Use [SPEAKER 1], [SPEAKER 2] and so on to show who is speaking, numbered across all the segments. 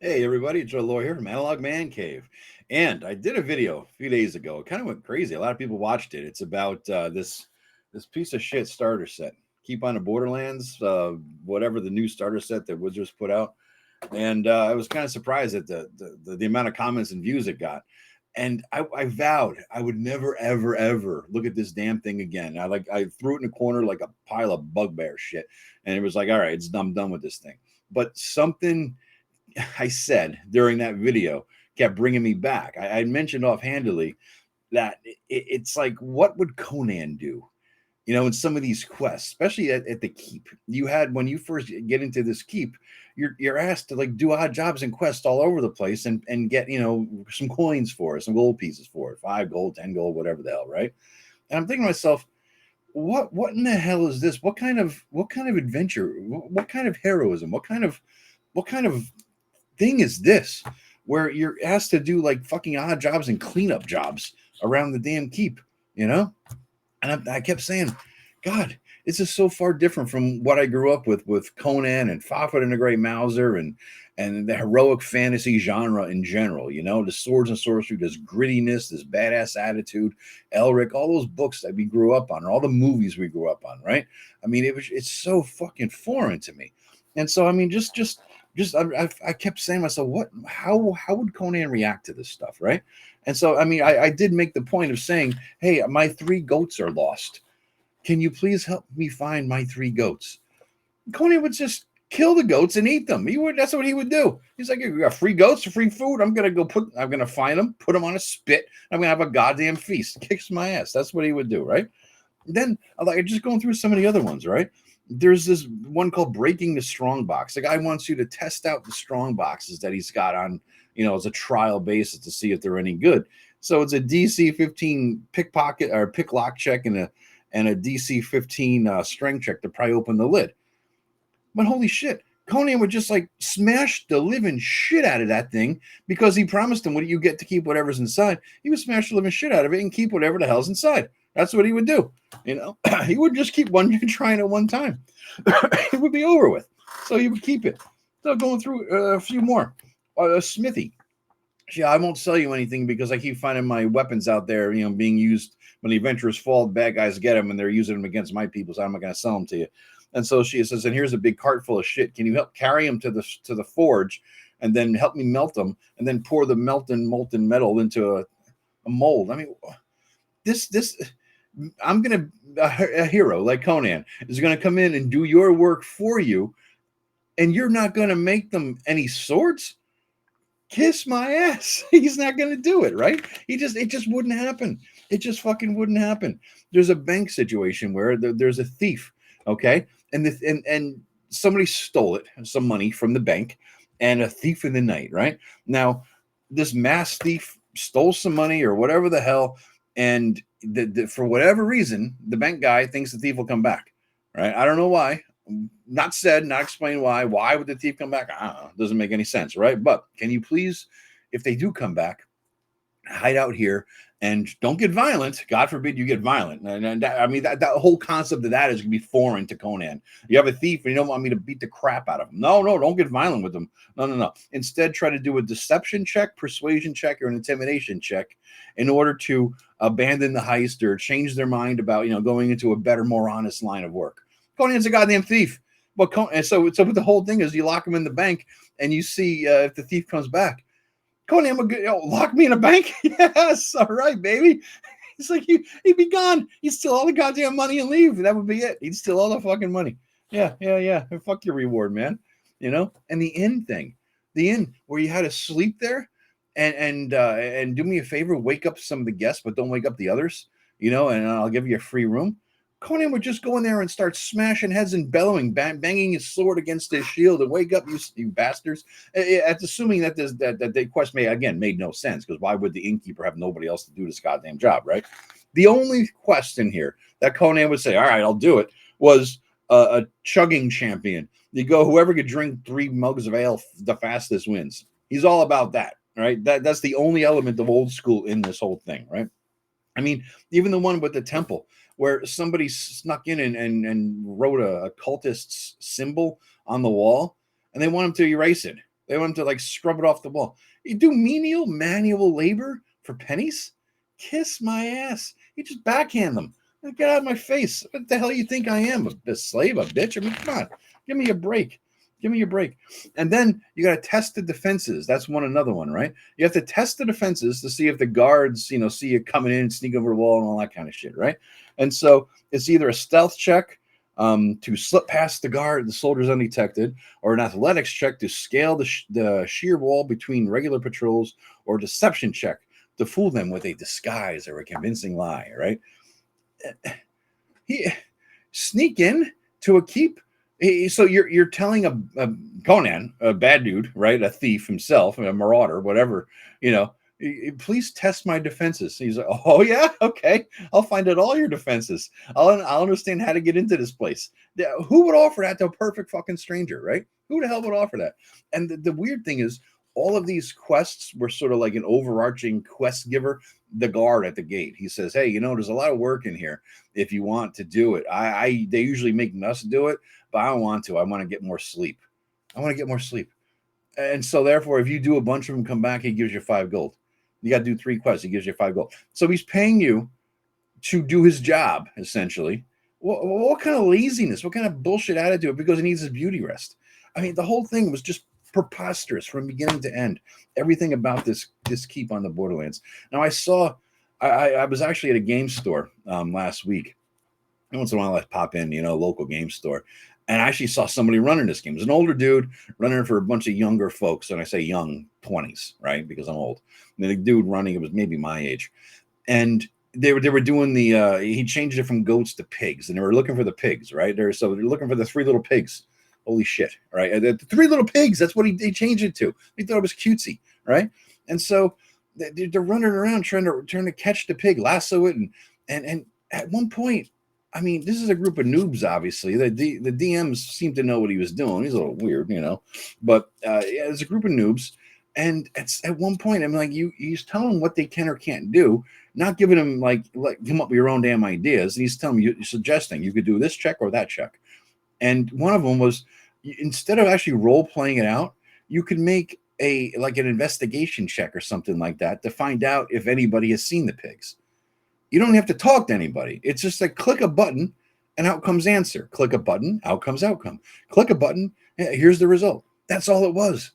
[SPEAKER 1] Hey everybody, it's Joethelawyer here from Analog Mancave. And I did a video a few days ago. It kind of went crazy. A lot of people watched it. It's about this piece of shit starter set. Keep on the Borderlands, whatever the new starter set that Wizards put out. And I was kind of surprised at the amount of comments and views it got. And I vowed I would never, ever, ever look at this damn thing again. I threw it in a corner like a pile of bugbear shit. And it was like, all right, I'm done with this thing. But something I said during that video kept bringing me back. I mentioned offhandedly that it's like, what would Conan do? In some of these quests, especially at the keep, you had when you first get into this keep, you're asked to like do odd jobs and quests all over the place and get some coins for it, some gold pieces for it, 5 gold, 10 gold, whatever the hell, right? And I'm thinking to myself, what in the hell is this? What kind of adventure? What kind of heroism? What kind of thing is this where you're asked to do like fucking odd jobs and cleanup jobs around the damn keep, you know? And I kept saying, God, this is so far different from what I grew up with Conan and Fafhrd and the Grey Mouser and the heroic fantasy genre in general. The swords and sorcery, this grittiness, this badass attitude, Elric, all those books that we grew up on, or all the movies we grew up on, right? I mean, it's so fucking foreign to me. And so, I mean, I kept saying to myself, how would Conan react to this stuff, right? And so, I mean, I did make the point of saying, hey, my 3 goats are lost. Can you please help me find my 3 goats? Conan would just kill the goats and eat them. That's what he would do. He's like, you got free goats, free food. I'm gonna find them, put them on a spit. I'm gonna have a goddamn feast. Kicks my ass. That's what he would do, right? Then, like, just going through some of the other ones, right? There's this one called Breaking the Strong Box. The guy wants you to test out the strong boxes that he's got on, as a trial basis to see if they're any good. So it's a DC 15 pickpocket or pick lock check and a DC 15 strength check to pry open the lid. But holy shit, Conan would just like smash the living shit out of that thing because he promised him, what do you get to keep whatever's inside? He would smash the living shit out of it and keep whatever the hell's inside. That's what he would do. He would just keep one trying at one time. It would be over with. So he would keep it. So going through a few more. Smithy. Yeah, I won't sell you anything because I keep finding my weapons out there, being used when the adventurers fall, the bad guys get them and they're using them against my people, so I'm not going to sell them to you. And so she says, and here's a big cart full of shit. Can you help carry them to the forge and then help me melt them and then pour the molten metal into a mold? I mean, this I'm gonna a hero like Conan is gonna come in and do your work for you, and you're not gonna make them any swords. Kiss my ass. He's not gonna do it, right? It just wouldn't happen. It just fucking wouldn't happen. There's a bank situation where there's a thief, okay, and somebody stole it, some money from the bank, and a thief in the night, right? Now, this mass thief stole some money or whatever the hell, and for whatever reason, the bank guy thinks the thief will come back, right? I don't know why. Not said, not explained why. Why would the thief come back? I don't know. Doesn't make any sense, right? But can you please, if they do come back, hide out here and don't get violent. God forbid you get violent. And that, I mean, that whole concept of that is going to be foreign to Conan. You have a thief and you don't want me to beat the crap out of him. No, don't get violent with them. No. Instead, try to do a deception check, persuasion check, or an intimidation check in order to abandon the heist or change their mind about, going into a better, more honest line of work. Conan's a goddamn thief. But so the whole thing is you lock him in the bank and you see if the thief comes back. Conan would lock me in a bank? Yes, all right, baby. He's like, he'd be gone. He'd steal all the goddamn money and leave. That would be it. He'd steal all the fucking money. Yeah. Fuck your reward, man. And the inn thing, the inn where you had to sleep there and do me a favor, wake up some of the guests, but don't wake up the others, and I'll give you a free room. Conan would just go in there and start smashing heads and bellowing, banging his sword against his shield and wake up, you bastards. It's assuming that the quest made no sense, because why would the innkeeper have nobody else to do this goddamn job, right? The only quest in here that Conan would say, all right, I'll do it, was a chugging champion. You go, whoever could drink 3 mugs of ale the fastest wins. He's all about that, right? That's the only element of old school in this whole thing, right? I mean, even the one with the temple, where somebody snuck in and wrote a cultist's symbol on the wall, and they want him to erase it. They want him to like scrub it off the wall. You do menial manual labor for pennies? Kiss my ass. You just backhand them. Get out of my face. What the hell you think I am? A slave, a bitch? I mean, come on. Give me a break. Give me a break. And then you got to test the defenses. That's another one, right? You have to test the defenses to see if the guards, see you coming in, sneak over the wall and all that kind of shit, right? And so it's either a stealth check to slip past the soldiers undetected, or an athletics check to scale the sheer wall between regular patrols, or a deception check to fool them with a disguise or a convincing lie, right? He sneak in to a keep. So you're telling a Conan, a bad dude, right? A thief himself, a marauder, whatever, please test my defenses. He's like, oh yeah, okay, I'll find out all your defenses. I'll understand how to get into this place. Who would offer that to a perfect fucking stranger, right? Who the hell would offer that? And the weird thing is, all of these quests were sort of like an overarching quest giver. The guard at the gate, he says, hey, there's a lot of work in here if you want to do it. They usually make us do it, but I don't want to. I want to get more sleep. And so therefore, if you do a bunch of them, come back, he gives you 5 gold. You got to do 3 quests, he gives you 5 gold. So he's paying you to do his job, essentially. What kind of laziness, what kind of bullshit attitude? Because he needs his beauty rest. I mean, the whole thing was just preposterous from beginning to end. Everything about this keep on the Borderlands. Now, I was actually at a game store last week. Once in a while I pop in, local game store, and I actually saw somebody running this game. It was an older dude running for a bunch of younger folks, and I say young 20s, right? Because I'm old. And the dude running, it was maybe my age, and they were doing he changed it from goats to pigs, and they were looking for the pigs, right? They're looking for the 3 little pigs. Holy shit, right? The 3 little pigs, that's what he changed it to. He thought it was cutesy, right? And so they're running around trying to catch the pig, lasso it, and at one point, I mean, this is a group of noobs, obviously. The DMs seem to know what he was doing. He's a little weird, but it's a group of noobs. And at one point, I'm like, he's telling them what they can or can't do, not giving them like come up with your own damn ideas. And he's telling them, suggesting you could do this check or that check. And one of them was, instead of actually role playing it out, you could make an investigation check or something like that to find out if anybody has seen the pigs. You don't have to talk to anybody. It's just like click a button and out comes answer. Click a button, out comes outcome. Click a button, here's the result. That's all it was.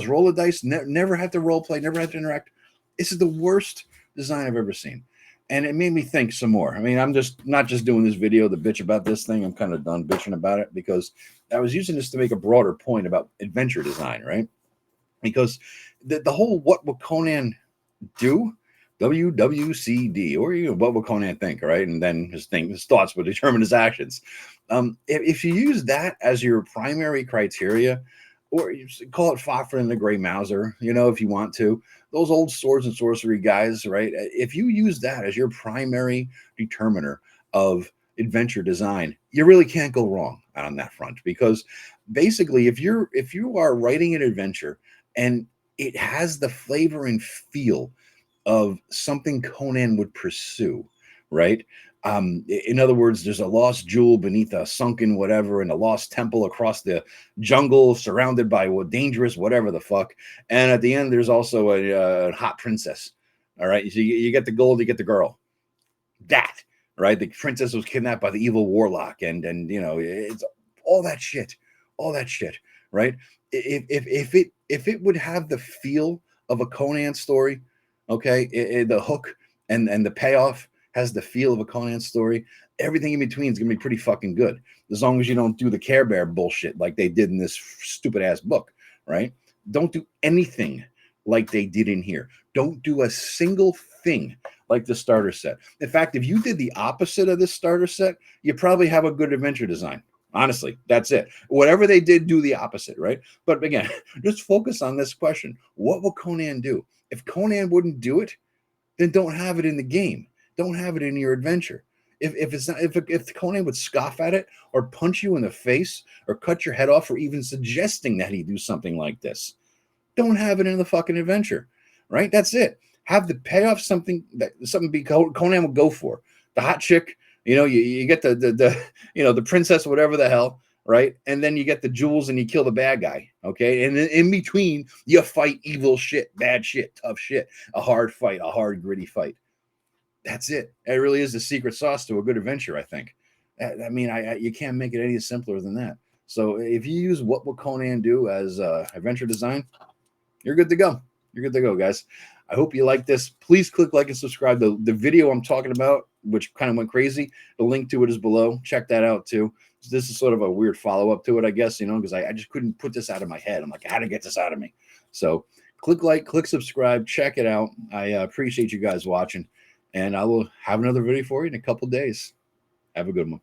[SPEAKER 1] Roll the dice, never have to role play, never have to interact. This is the worst design I've ever seen. And it made me think some more. I mean, I'm just not just doing this video to bitch about this thing. I'm kind of done bitching about it, because I was using this to make a broader point about adventure design, right? Because the whole what will Conan do? WWCD, or what will Conan think, right? And then his thoughts will determine his actions. If you use that as your primary criteria, or you call it Fafhrd and the Grey Mouser, if you want to, those old swords and sorcery guys, right? If you use that as your primary determiner of adventure design, you really can't go wrong on that front. Because basically, if you are writing an adventure and it has the flavor and feel of something Conan would pursue, right? In other words, there's a lost jewel beneath a sunken whatever, and a lost temple across the jungle surrounded by dangerous whatever the fuck. And at the end, there's also a hot princess. All right, so you get the gold, you get the girl. That, right? The princess was kidnapped by the evil warlock, and it's all that shit, right? If it would have the feel of a Conan story, okay, the hook and the payoff has the feel of a Conan story, everything in between is gonna be pretty fucking good, as long as you don't do the Care Bear bullshit like they did in this stupid ass book, right? Don't do anything like they did in here. Don't do a single thing like the starter set. In fact, if you did the opposite of this starter set, you probably have a good adventure design. Honestly, that's it. Whatever they did, do the opposite, right? But again, just focus on this question. What will Conan do? If Conan wouldn't do it, then don't have it in the game. Don't have it in your adventure. If Conan would scoff at it, or punch you in the face, or cut your head off for even suggesting that he do something like this, don't have it in the fucking adventure, right? That's it. Have the payoff something Conan would go for. The hot chick, you get the princess, whatever the hell, right? And then you get the jewels and you kill the bad guy, okay? And then in between, you fight evil shit, bad shit, tough shit, a hard fight, a hard, gritty fight. That's it. It really is the secret sauce to a good adventure, I think. I mean, you can't make it any simpler than that. So if you use What Will Conan Do as adventure design, you're good to go. You're good to go, guys. I hope you like this. Please click like and subscribe. The video I'm talking about, which kind of went crazy, the link to it is below. Check that out too. So this is sort of a weird follow-up to it, I guess, because I just couldn't put this out of my head. I'm like, how to get this out of me? So click like, click subscribe, check it out. I appreciate you guys watching, and I will have another video for you in a couple days. Have a good one.